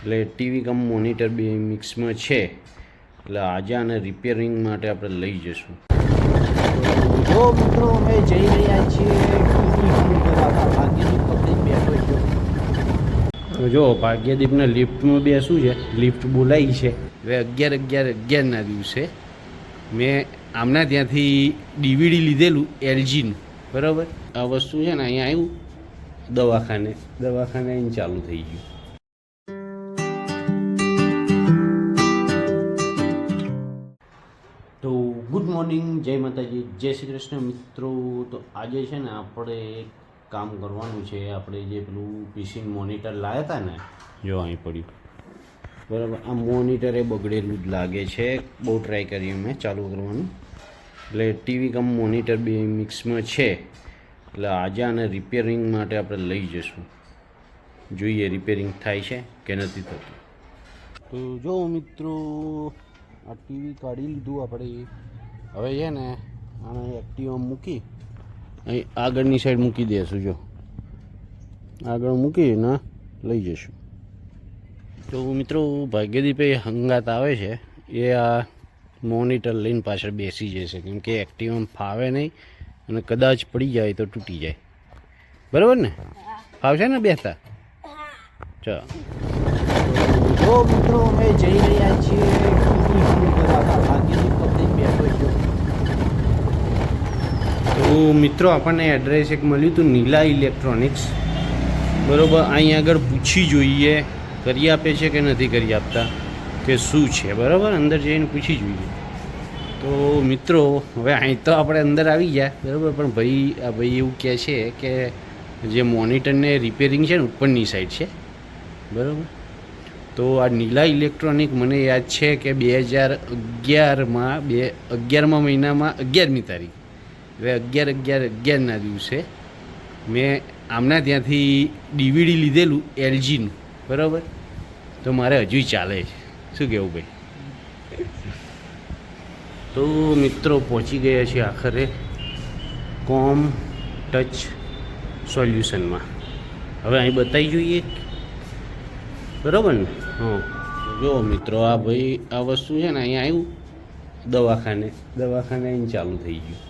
એટલે ટીવી કમ મોનિટર બે મિક્સમાં છે. એટલે આજે આને રિપેરિંગ માટે આપણે લઈ જઈશું. જો મિત્રો અમે જઈ રહ્યા છીએ ભાગ્યદીપ પકડી બેઠો છું. જો ભાગ્યદીપને લિફ્ટમાં બેસવું છે. લિફ્ટ બોલાવી છે. હવે 11/11/11ના દિવસે મેં આમના ત્યાંથી ડીવીડી લીધેલું એલજીનું, બરાબર. આ વસ્તુ છે ને અહીંયા આવ્યું દવાખાને આવીને ચાલુ થઈ ગયું. તો ગુડ મોર્નિંગ, જય માતાજી, જય શ્રી કૃષ્ણ મિત્રો. તો આજે છે ને આપણે કામ કરવાનું છે. આપણે જે પેલું પીસી મોનિટર લાવ્યા હતા ને, જો અહીં પડ્યું, બરાબર. આ મોનિટર એ બગડેલું જ લાગે છે. બહુ ટ્રાય કરી મેં ચાલુ કરવાનું. એટલે ટીવી કમ મોનિટર બે મિક્સમાં છે. એટલે આજે આને રિપેરિંગ માટે આપણે લઈ જઈશું. જોઈએ રિપેરિંગ થાય છે કે નથી થતું. તો જો મિત્રો, આ ટીવી કાઢી લીધું આપણે. હવે છે ને આને એક્ટિવા મૂકી અહીં આગળની સાઈડ મૂકી દઈશું. જો આગળ મૂકીને લઈ જઈશું. તો મિત્રો, ભાગ્યદીપે હંગાત આવે છે. એ આ મોનિટર લઈને પાછળ બેસી જશે, કેમ કે એક્ટિવામાં ફાવે નહીં અને કદાચ પડી જાય તો તૂટી જાય. બરાબર ને? ફાવશે ને બેસતા? ચાલો. જો મિત્રો અમે જઈ રહ્યા છીએ ભાગ્યદીપ પકડી બેઠો છું. તો મિત્રો, આપણને એડ્રેસ એક મળ્યું હતું, નીલા ઇલેક્ટ્રોનિક્સ, બરાબર. અહીં આગળ પૂછી જોઈએ કરી આપે છે કે નથી કરી આપતા, કે શું છે, બરાબર. અંદર જઈને પૂછી જોઈએ. તો મિત્રો, હવે અહીં તો આપણે અંદર આવી ગયા, બરાબર. પણ ભાઈ એવું કહે છે કે જે મોનિટરને રિપેરિંગ છે ને ઉપરની સાઈડ છે, બરાબર. તો આ નીલા ઇલેક્ટ્રોનિક મને યાદ છે કે 2011માં મહિનામાં 11મી તારીખ, હવે 11/11/11ના દિવસે મેં આમના ત્યાંથી ડીવીડી લીધેલું એલજીનું, બરાબર. તો મારે હજુ ચાલે છે. શું કહેવું ભાઈ? તો મિત્રો, પહોંચી ગયા છીએ આખરે કોમ ટચ સોલ્યુશનમાં. હવે અહીં બતાવી જોઈએ, બરાબર ને? હા, જો મિત્રો, આ ભાઈ આ વસ્તુ છે ને અહીંયા આવ્યું દવાખાને આવીને ચાલુ થઈ ગયું.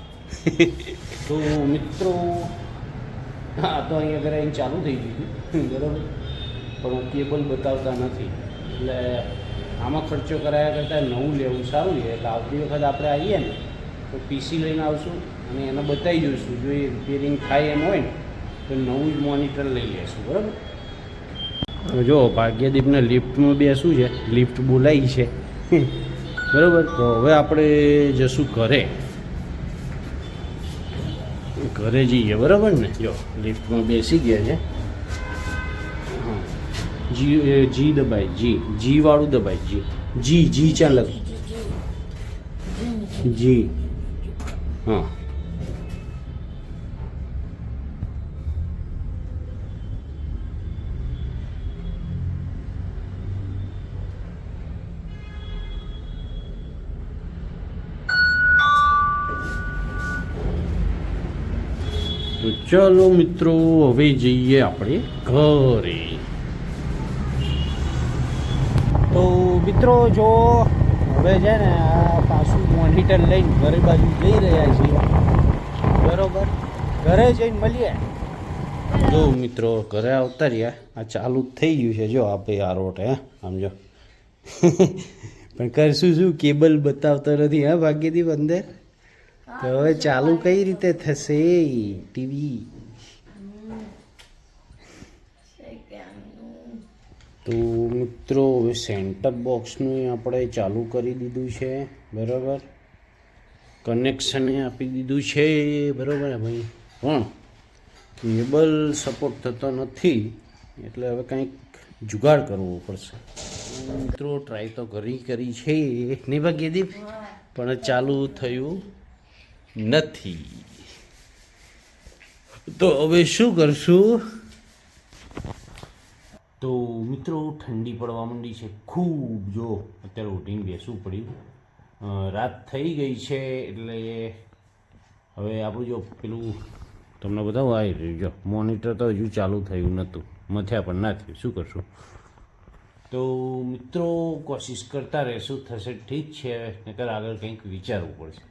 તો મિત્રો, હા, તો અહીંયા આગળ આવીને ચાલુ થઈ ગયું, બરાબર. પણ કેબલ બતાવતા નથી. એટલે આમાં ખર્ચો કરાયા કરતાં નવું લેવું સારું છે. એટલે આવતી વખત આપણે આવીએ ને તો પીસી લઈને આવશું અને એને બતાવી જોઈશું. જો એ રિપેરિંગ થાય એમ હોય ને તો નવું જ મોનિટર લઈ લઈશું, બરાબર. જો ભાગ્યદીપને લિફ્ટમાં બેસવું છે. લિફ્ટ બોલાવી છે, બરાબર. તો હવે આપણે જશું ઘરે જઈએ, બરાબર ને? જો લિફ્ટમાં બેસી ગયા છે. હા, જી દબાય, જી વાળું દબાય, જી ચાલે, જી. હા, તો ચલો મિત્રો, હવે જઈએ આપણે ઘરે. તો મિત્રો, જો હવે છે ને આ પાછું મોનિટર લઈને ઘરે બાજુ જઈ રહ્યા છીએ, બરોબર. ઘરે જઈને મળીએ. જો મિત્રો, ઘરે આવતા રહ્યા. આ ચાલુ થઈ ગયું છે. જો આ ભાઈ આ રોટ, આમ જો. પણ કરશું શું? કેબલ બતાવતો નથી. હા ભાગ્યદીપ અંદર. તો હવે ચાલુ કઈ રીતે થશે ટીવી? તો મિત્રો, હવે સેન્ટર બોક્સનું આપણે ચાલુ કરી દીધું છે, બરાબર. કનેક્શન આપી દીધું છે, બરાબર ભાઈ. પણ કેબલ સપોર્ટ થતો નથી, એટલે હવે કંઈક જુગાડ કરવો પડશે. મિત્રો, ટ્રાય તો કરી છે નહીં ભાગ્યદીપ, પણ ચાલુ થયું નથી. તો હવે શું કરશું? તો મિત્રો, ઠંડી પડવા માંડી છે ખૂબ. જો અત્યારે ઉઠીને બેસવું પડ્યું. રાત થઈ ગઈ છે. એટલે હવે આપણું જો પેલું તમને બતાવું, આવી રહ્યું. જો મોનિટર તો હજુ ચાલુ થયું નહોતું, મથ્યા પણ ના થયું. શું કરશું? તો મિત્રો કોશિશ કરતા રહેશું, થશે ઠીક છે, નકર આગળ કંઈક વિચારવું પડશે.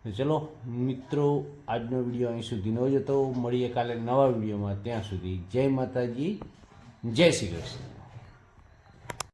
તો ચલો મિત્રો, આજનો વિડીયો અહીં સુધીનો જ હતો. મળીએ કાલે નવા વિડીયોમાં. ત્યાં સુધી જય માતાજી, જય શ્રી કૃષ્ણ.